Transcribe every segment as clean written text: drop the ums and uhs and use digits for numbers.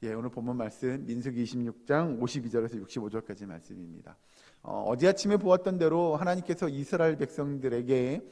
오늘 본문 말씀 민수기 26장 52절에서 65절까지 말씀입니다. 어제 아침에 보았던 대로 하나님께서 이스라엘 백성들에게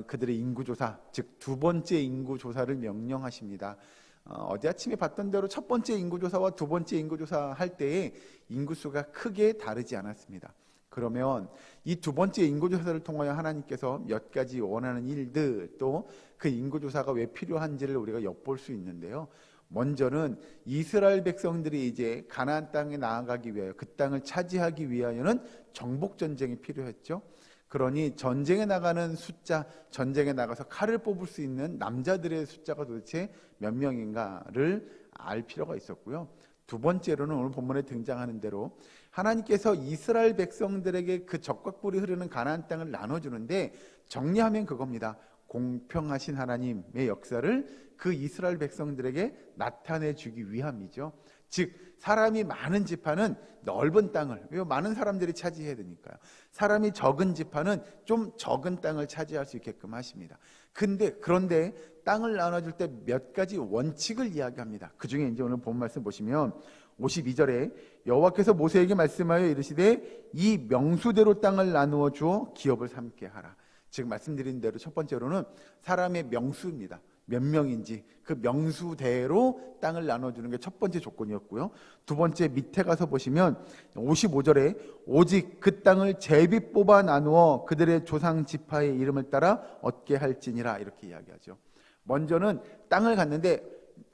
그들의 인구조사, 즉 두 번째 인구조사를 명령하십니다. 어제 아침에 봤던 대로 첫 번째 인구조사와 두 번째 인구조사 할 때에 인구수가 크게 다르지 않았습니다. 그러면 이 두 번째 인구조사를 통하여 하나님께서 몇 가지 원하는 일들, 또 그 인구조사가 왜 필요한지를 우리가 엿볼 수 있는데요. 먼저는 이스라엘 백성들이 이제 가나안 땅에 나아가기 위하여, 그 땅을 차지하기 위하여는 정복 전쟁이 필요했죠. 그러니 전쟁에 나가는 숫자, 전쟁에 나가서 칼을 뽑을 수 있는 남자들의 숫자가 도대체 몇 명인가를 알 필요가 있었고요. 두 번째로는 오늘 본문에 등장하는 대로 하나님께서 이스라엘 백성들에게 그 적과 꿀이 흐르는 가나안 땅을 나눠주는데, 정리하면 그겁니다. 공평하신 하나님의 역사를 그 이스라엘 백성들에게 나타내 주기 위함이죠. 즉 사람이 많은 지파는 넓은 땅을, 왜 많은 사람들이 차지해야 되니까요. 사람이 적은 지파는 좀 적은 땅을 차지할 수 있게끔 하십니다. 그런데 땅을 나눠줄 때 몇 가지 원칙을 이야기합니다. 그 중에 이제 오늘 본 말씀 보시면 52절에 여호와께서 모세에게 말씀하여 이르시되 이 명수대로 땅을 나누어 주어 기업을 삼게 하라. 즉 말씀드린 대로 첫 번째로는 사람의 명수입니다. 몇 명인지 그 명수대로 땅을 나눠주는 게 첫 번째 조건이었고요. 두 번째 밑에 가서 보시면 55절에 오직 그 땅을 제비 뽑아 나누어 그들의 조상 지파의 이름을 따라 얻게 할지니라, 이렇게 이야기하죠. 먼저는 땅을 갖는데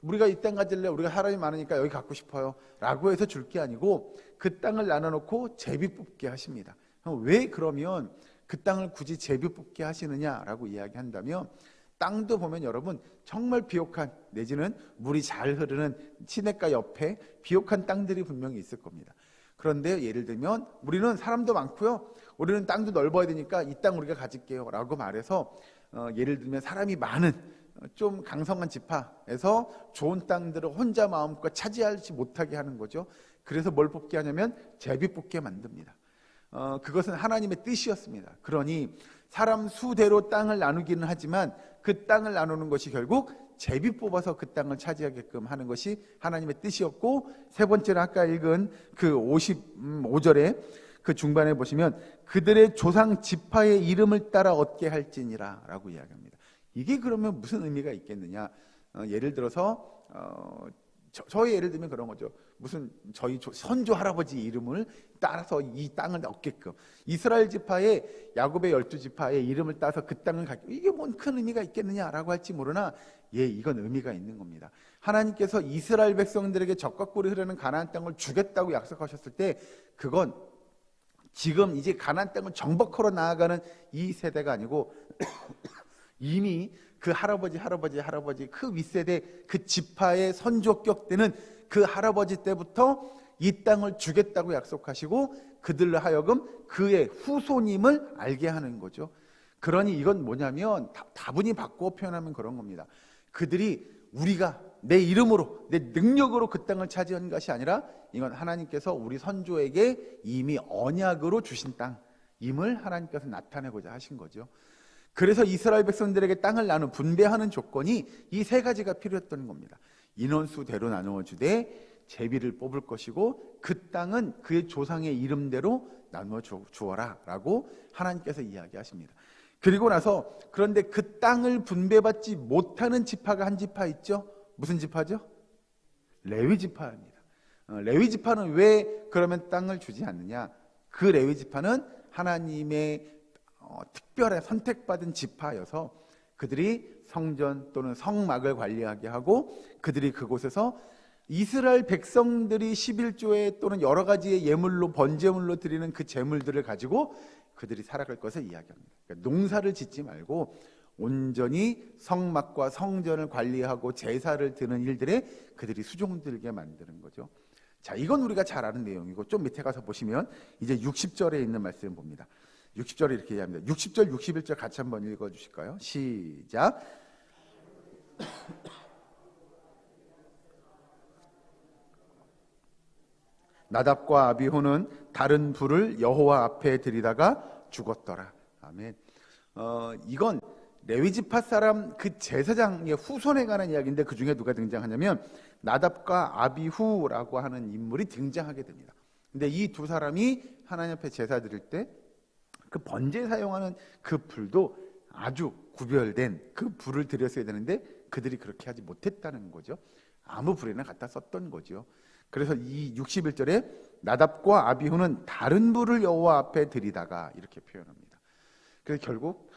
우리가 이 땅 가질래, 우리가 사람이 많으니까 여기 갖고 싶어요 라고 해서 줄 게 아니고 그 땅을 나눠놓고 제비 뽑게 하십니다. 왜 그러면 그 땅을 굳이 제비 뽑게 하시느냐라고 이야기한다면, 땅도 보면 여러분 정말 비옥한, 내지는 물이 잘 흐르는 시냇가 옆에 비옥한 땅들이 분명히 있을 겁니다. 그런데 예를 들면 우리는 사람도 많고요, 우리는 땅도 넓어야 되니까 이 땅 우리가 가질게요 라고 말해서 예를 들면 사람이 많은 좀 강성한 지파에서 좋은 땅들을 혼자 마음껏 차지하지 못하게 하는 거죠. 그래서 뭘 뽑게 하냐면 제비 뽑게 만듭니다. 그것은 하나님의 뜻이었습니다. 그러니 사람 수대로 땅을 나누기는 하지만 그 땅을 나누는 것이 결국 제비 뽑아서 그 땅을 차지하게끔 하는 것이 하나님의 뜻이었고, 세 번째는 아까 읽은 그 55절에 그 중반에 보시면 그들의 조상 지파의 이름을 따라 얻게 할지니라 라고 이야기합니다. 이게 그러면 무슨 의미가 있겠느냐. 예를 들어서 저희 예를 들면 그런 거죠. 무슨 저희 선조 할아버지 이름을 따라서 이 땅을 얻게끔, 이스라엘 지파의 야곱의 12지파의 이름을 따서 그 땅을 갖게, 이게 뭔 큰 의미가 있겠느냐라고 할지 모르나 이건 의미가 있는 겁니다. 하나님께서 이스라엘 백성들에게 적과 꿀이 흐르는 가나안 땅을 주겠다고 약속하셨을 때, 그건 지금 이제 가나안 땅을 정복하러 나아가는 이 세대가 아니고 이미 그 할아버지 그 윗세대, 그 지파의 선조격 때는 그 할아버지 때부터 이 땅을 주겠다고 약속하시고 그들로 하여금 그의 후손임을 알게 하는 거죠. 그러니 이건 뭐냐면 다분히 바꾸어 표현하면 그런 겁니다. 그들이 우리가 내 이름으로, 내 능력으로 그 땅을 차지한 것이 아니라 이건 하나님께서 우리 선조에게 이미 언약으로 주신 땅임을 하나님께서 나타내고자 하신 거죠. 그래서 이스라엘 백성들에게 땅을 나누 분배하는 조건이 이 세 가지가 필요했던 겁니다. 인원수대로 나누어 주되 제비를 뽑을 것이고 그 땅은 그의 조상의 이름대로 나누어 주어라 라고 하나님께서 이야기하십니다. 그리고 나서 그런데 그 땅을 분배받지 못하는 지파가 한 지파 있죠. 무슨 지파죠? 레위 지파입니다. 레위 지파는 왜 그러면 땅을 주지 않느냐. 그 레위 지파는 하나님의 특별히 선택받은 지파여서 그들이 성전 또는 성막을 관리하게 하고, 그들이 그곳에서 이스라엘 백성들이 11조에 또는 여러 가지의 예물로 번제물로 드리는 그 제물들을 가지고 그들이 살아갈 것을 이야기합니다. 그러니까 농사를 짓지 말고 온전히 성막과 성전을 관리하고 제사를 드는 일들에 그들이 수종들게 만드는 거죠. 자, 이건 우리가 잘 아는 내용이고, 좀 밑에 가서 보시면 이제 60절에 있는 말씀 봅니다. 60절에 이렇게 얘기합니다. 60절, 61절 같이 한번 읽어주실까요? 시작. 나답과 아비후는 다른 불을 여호와 앞에 들이다가 죽었더라. 아멘. 이건 레위 지파 사람 그 제사장의 후손에 관한 이야기인데 그 중에 누가 등장하냐면 나답과 아비후라고 하는 인물이 등장하게 됩니다. 근데 이 두 사람이 하나님 앞에 제사 드릴 때 그 번제에 사용하는 그 불도 아주 구별된 그 불을 드렸어야 되는데 그들이 그렇게 하지 못했다는 거죠. 아무 불에나 갖다 썼던 거죠. 그래서 이 61절에 나답과 아비후는 다른 불을 여호와 앞에 드리다가 이렇게 표현합니다. 그래서 결국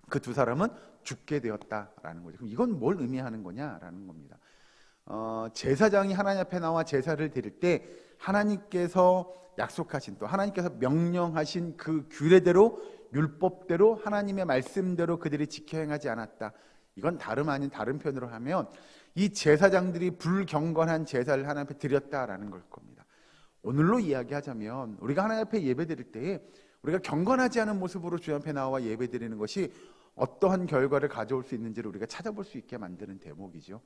그 두 사람은 죽게 되었다라는 거죠. 그럼 이건 뭘 의미하는 거냐라는 겁니다. 제사장이 하나님 앞에 나와 제사를 드릴 때 하나님께서 약속하신 또 하나님께서 명령하신 그 규례대로 율법대로 하나님의 말씀대로 그들이 지켜 행하지 않았다. 이건 다름 아닌 다른 편으로 하면 이 제사장들이 불경건한 제사를 하나님 앞에 드렸다라는 걸 겁니다. 오늘로 이야기하자면 우리가 하나님 앞에 예배 드릴 때에 우리가 경건하지 않은 모습으로 주님 앞에 나와 예배 드리는 것이 어떠한 결과를 가져올 수 있는지를 우리가 찾아볼 수 있게 만드는 대목이죠.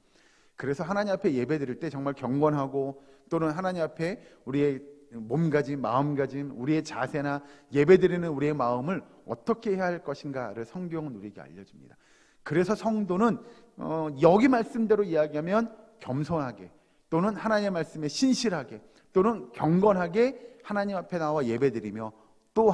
그래서 하나님 앞에 예배 드릴 때 정말 경건하고 또는 하나님 앞에 우리의 몸가짐, 마음가짐, 우리의 자세나 예배 드리는 우리의 마음을 어떻게 해야 할 것인가를 성경은 우리에게 알려줍니다. 그래서 성도는 여기 말씀대로 이야기하면 겸손하게 또는 하나님의 말씀에 신실하게 또는 경건하게 하나님 앞에 나와 예배드리며 또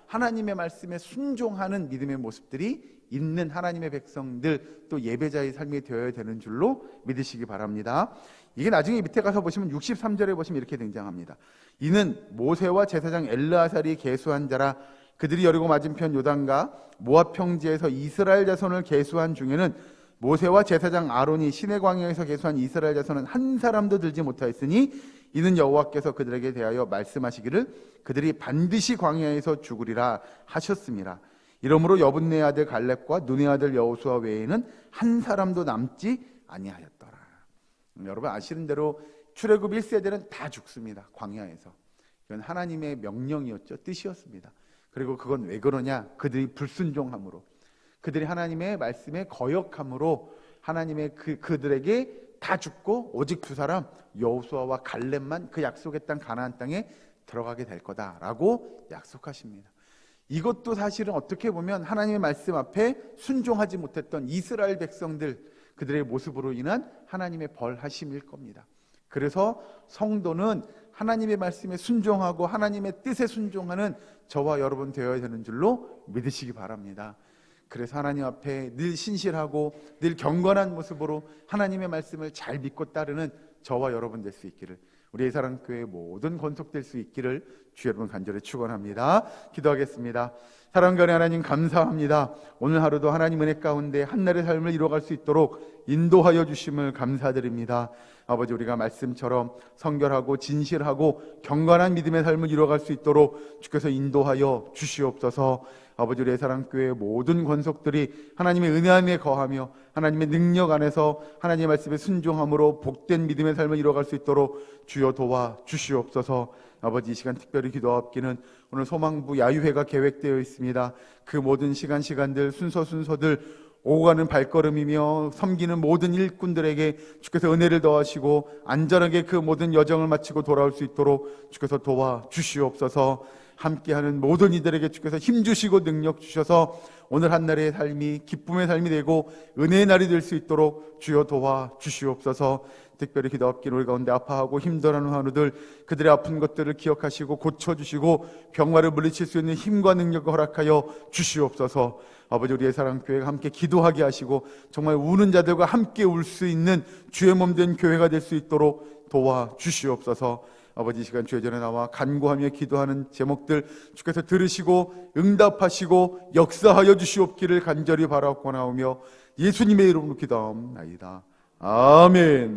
하나님의 말씀에 순종하는 믿음의 모습들이 있는 하나님의 백성들 또 예배자의 삶이 되어야 되는 줄로 믿으시기 바랍니다. 이게 나중에 밑에 가서 보시면 63절에 보시면 이렇게 등장합니다. 이는 모세와 제사장 엘르아살이 계수한 자라. 그들이 여리고 맞은편 요단과 모압 평지에서 이스라엘 자손을 계수한 중에는 모세와 제사장 아론이 시내 광야에서 계수한 이스라엘 자손은 한 사람도 들지 못하였으니 이는 여호와께서 그들에게 대하여 말씀하시기를 그들이 반드시 광야에서 죽으리라 하셨습니다. 이러므로 여분네 아들 갈렙과 눈의 아들 여호수아 외에는 한 사람도 남지 아니하였더라. 여러분 아시는 대로 출애굽 1세대는 다 죽습니다. 광야에서. 이건 하나님의 명령이었죠. 뜻이었습니다. 그리고 그건 왜 그러냐? 그들이 불순종함으로, 그들이 하나님의 말씀에 거역함으로 하나님의 그들에게 다 죽고 오직 두 사람 여호수아와 갈렙만 그 약속의 땅 가나안 땅에 들어가게 될 거다라고 약속하십니다. 이것도 사실은 어떻게 보면 하나님의 말씀 앞에 순종하지 못했던 이스라엘 백성들 그들의 모습으로 인한 하나님의 벌하심일 겁니다. 그래서 성도는 하나님의 말씀에 순종하고 하나님의 뜻에 순종하는 저와 여러분 되어야 되는 줄로 믿으시기 바랍니다. 그래서 하나님 앞에 늘 신실하고 늘 경건한 모습으로 하나님의 말씀을 잘 믿고 따르는 저와 여러분 될 수 있기를, 우리의 사랑교회 모든 권속될 수 있기를 주 여러분 간절히 축원합니다. 기도하겠습니다. 사랑하는 하나님 감사합니다. 오늘 하루도 하나님 은혜 가운데 한날의 삶을 이루어갈 수 있도록 인도하여 주심을 감사드립니다. 아버지, 우리가 말씀처럼 성결하고 진실하고 경건한 믿음의 삶을 이루어갈 수 있도록 주께서 인도하여 주시옵소서. 아버지, 우리의 사랑교회 모든 권속들이 하나님의 은혜 안에 거하며 하나님의 능력 안에서 하나님의 말씀에 순종함으로 복된 믿음의 삶을 이루어갈 수 있도록 주여 도와 주시옵소서. 아버지, 이 시간 특별히 기도하옵기는 오늘 소망부 야유회가 계획되어 있습니다. 그 모든 시간들 순서들 오고 가는 발걸음이며 섬기는 모든 일꾼들에게 주께서 은혜를 더하시고 안전하게 그 모든 여정을 마치고 돌아올 수 있도록 주께서 도와 주시옵소서. 함께하는 모든 이들에게 주께서 힘주시고 능력 주셔서 오늘 한날의 삶이 기쁨의 삶이 되고 은혜의 날이 될 수 있도록 주여 도와 주시옵소서. 특별히 기도하옵기를 우리 가운데 아파하고 힘들어하는 환우들 그들의 아픈 것들을 기억하시고 고쳐주시고 병화를 물리칠 수 있는 힘과 능력을 허락하여 주시옵소서. 아버지, 우리의 사랑교회가 함께 기도하게 하시고 정말 우는 자들과 함께 울 수 있는 주의 몸 된 교회가 될 수 있도록 도와 주시옵소서. 아버지, 이 시간 주의 전에 나와 간구하며 기도하는 제목들 주께서 들으시고 응답하시고 역사하여 주시옵기를 간절히 바라옵고 나오며 예수님의 이름으로 기도하옵나이다. 아멘.